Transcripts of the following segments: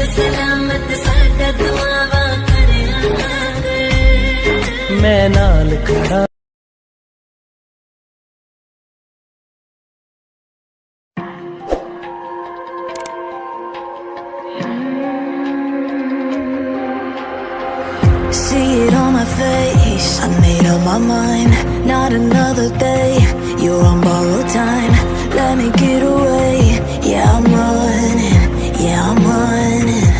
सलामत साडा दुआवा करे मैं नाल खड़ा See it on my face, I made up my mind. Not another day, you're on borrowed time. Let me get away, yeah I'm running, yeah I'm running.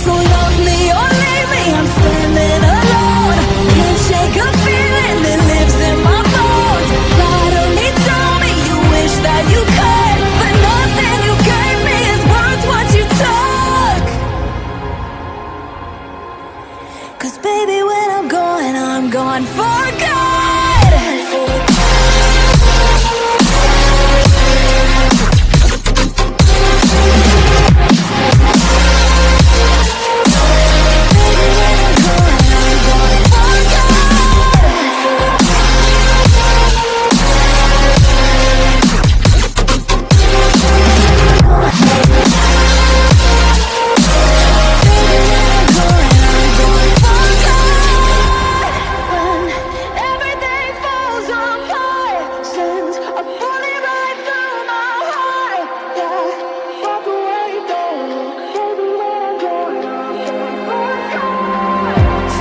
So love me or leave me, I'm standing alone. Can't shake a feeling that lives in my bones. Lie to me, tell me you wish that you could, but nothing you gave me is worth what you took. 'Cause baby when I'm gone for good.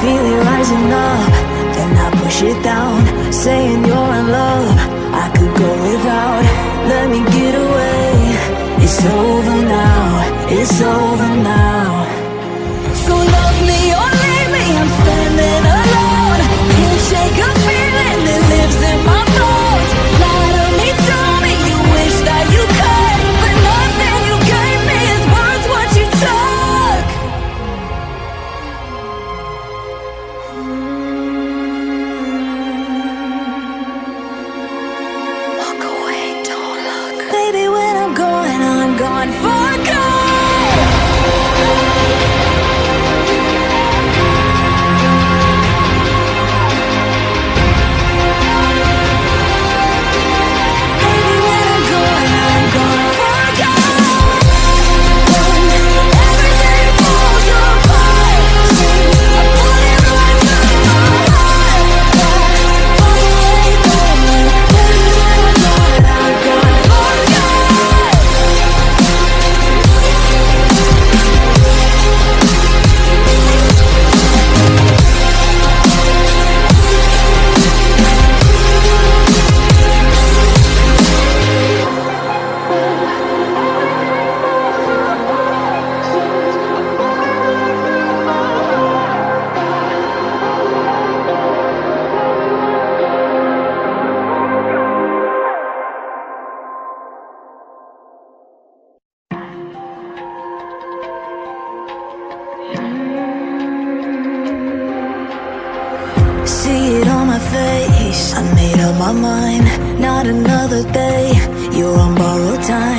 Feel it rising up, then I push it down. Saying you're in love, I could go without. Let me get away, it's over now, it's over now. So love me or leave me, I'm standing alone. Can't shake a feeling that lives in my bones. Lie to me, tell me you wish that you could, but nothing you gave me is worth what you took. Walk away, don't look. Baby, when I'm gone for good. See it on my face, I made up my mind. Not another day, you're on borrowed time.